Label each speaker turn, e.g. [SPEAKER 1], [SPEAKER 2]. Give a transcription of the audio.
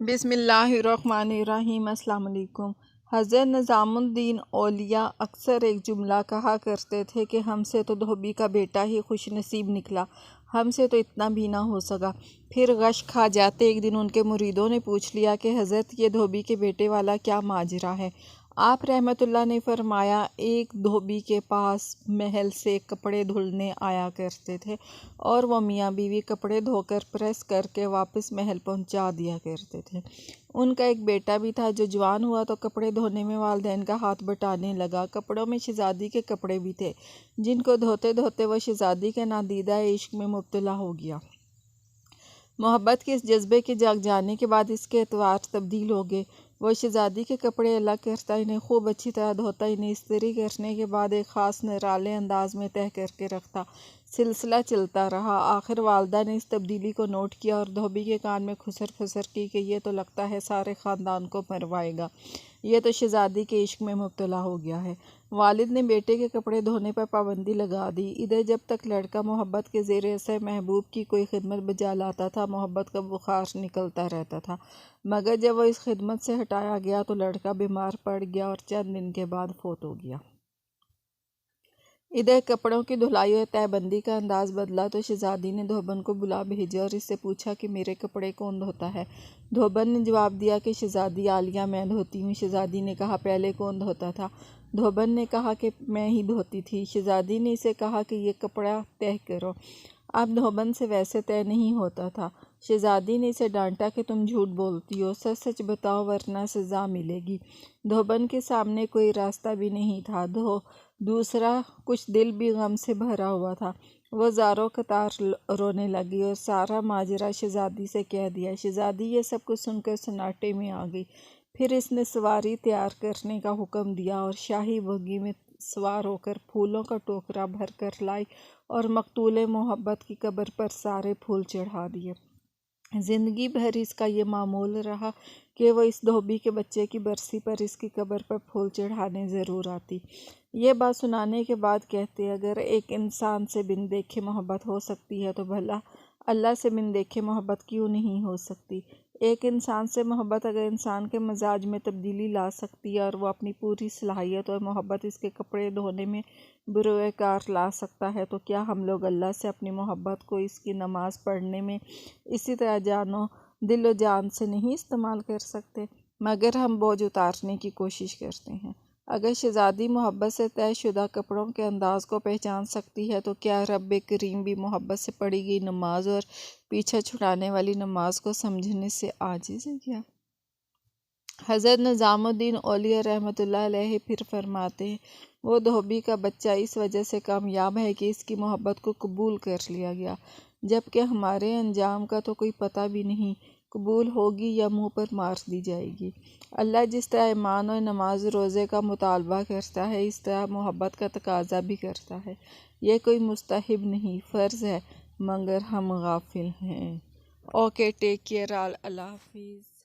[SPEAKER 1] بسم اللہ الرحمن الرحیم۔ السلام علیکم۔ حضرت نظام الدین اولیاء اکثر ایک جملہ کہا کرتے تھے کہ ہم سے تو دھوبی کا بیٹا ہی خوش نصیب نکلا، ہم سے تو اتنا بھی نہ ہو سکا۔ پھر غش کھا جاتے ایک دن ان کے مریدوں نے پوچھ لیا کہ حضرت یہ دھوبی کے بیٹے والا کیا ماجرا ہے؟ آپ رحمۃ اللہ نے فرمایا، ایک دھوبی کے پاس محل سے کپڑے دھلنے آیا کرتے تھے اور وہ میاں بیوی کپڑے دھو کر پریس کر کے واپس محل پہنچا دیا کرتے تھے۔ ان کا ایک بیٹا بھی تھا جو جوان ہوا تو کپڑے دھونے میں والدین کا ہاتھ بٹانے لگا۔ کپڑوں میں شہزادی کے کپڑے بھی تھے جن کو دھوتے دھوتے وہ شہزادی کے نادیدہ عشق میں مبتلا ہو گیا۔ محبت کے اس جذبے کے جاگ جانے کے بعد اس کے اطوار تبدیل ہو گئے۔ وہ شہزادی کے کپڑے الگ کرتا، انہیں خوب اچھی طرح دھوتا، انہیں استری کرنے کے بعد ایک خاص نرالے انداز میں تہہ کر کے رکھتا۔ سلسلہ چلتا رہا۔ آخر والدہ نے اس تبدیلی کو نوٹ کیا اور دھوبی کے کان میں خسر پھسر کی کہ یہ تو لگتا ہے سارے خاندان کو مروائے گا، یہ تو شہزادی کے عشق میں مبتلا ہو گیا ہے۔ والد نے بیٹے کے کپڑے دھونے پر پابندی لگا دی۔ ادھر جب تک لڑکا محبت کے زیر اثر محبوب کی کوئی خدمت بجا لاتا تھا، محبت کا بخار نکلتا رہتا تھا، مگر جب وہ اس خدمت سے ہٹایا گیا تو لڑکا بیمار پڑ گیا اور چند دن کے بعد فوت ہو گیا۔ ادھر کپڑوں کی دھلائی اور تہہ بندی کا انداز بدلا تو شہزادی نے دھوبن کو بلا بھیجا اور اس سے پوچھا کہ میرے کپڑے کون دھوتا ہے؟ دھوبن نے جواب دیا کہ شہزادی عالیہ میں دھوتی ہوں۔ شہزادی نے کہا، پہلے کون دھوتا تھا؟ دھوبن نے کہا کہ میں ہی دھوتی تھی۔ شہزادی نے اسے کہا کہ یہ کپڑا تہہ کرو۔ اب دھوبن سے ویسے تہہ نہیں ہوتا تھا۔ شہزادی نے اسے ڈانٹا کہ تم جھوٹ بولتی ہو، سچ سچ بتاؤ ورنہ سزا ملے گی۔ دھوبن کے سامنے کوئی راستہ بھی نہیں تھا، دوسرا کچھ دل بھی غم سے بھرا ہوا تھا۔ وہ زاروں قطار رونے لگی اور سارا ماجرا شہزادی سے کہہ دیا۔ شہزادی یہ سب کچھ سن کر سناٹے میں آ گئی۔ پھر اس نے سواری تیار کرنے کا حکم دیا اور شاہی بگھی میں سوار ہو کر پھولوں کا ٹوکرا بھر کر لائی اور مقتول محبت کی قبر پر سارے پھول چڑھا دیے۔ زندگی بھر اس کا یہ معمول رہا کہ وہ اس دھوبی کے بچے کی برسی پر اس کی قبر پر پھول چڑھانے ضرور آتی۔ یہ بات سنانے کے بعد کہتے، اگر ایک انسان سے بن دیکھے محبت ہو سکتی ہے تو بھلا اللہ سے بن دیکھے محبت کیوں نہیں ہو سکتی؟ ایک انسان سے محبت اگر انسان کے مزاج میں تبدیلی لا سکتی ہے اور وہ اپنی پوری صلاحیت اور محبت اس کے کپڑے دھونے میں بروئے کار لا سکتا ہے تو کیا ہم لوگ اللہ سے اپنی محبت کو اس کی نماز پڑھنے میں اسی طرح دل و جان سے نہیں استعمال کر سکتے؟ مگر ہم بوجھ اتارنے کی کوشش کرتے ہیں۔ اگر شہزادی محبت سے طے شدہ کپڑوں کے انداز کو پہچان سکتی ہے تو کیا رب کریم بھی محبت سے پڑھی گئی نماز اور پیچھا چھڑانے والی نماز کو سمجھنے سے عاجز ہے کیا؟ حضرت نظام الدین اولیاء رحمۃ اللہ علیہ پھر فرماتے ہیں، وہ دھوبی کا بچہ اس وجہ سے کامیاب ہے کہ اس کی محبت کو قبول کر لیا گیا، جبکہ ہمارے انجام کا تو کوئی پتہ بھی نہیں، قبول ہوگی یا منہ پر مار دی جائے گی۔ اللہ جس طرح ایمان اور نماز روزے کا مطالبہ کرتا ہے اس طرح محبت کا تقاضا بھی کرتا ہے۔ یہ کوئی مستحب نہیں، فرض ہے، مگر ہم غافل ہیں۔ اوکے، ٹیک کیئر آل، اللہ حافظ۔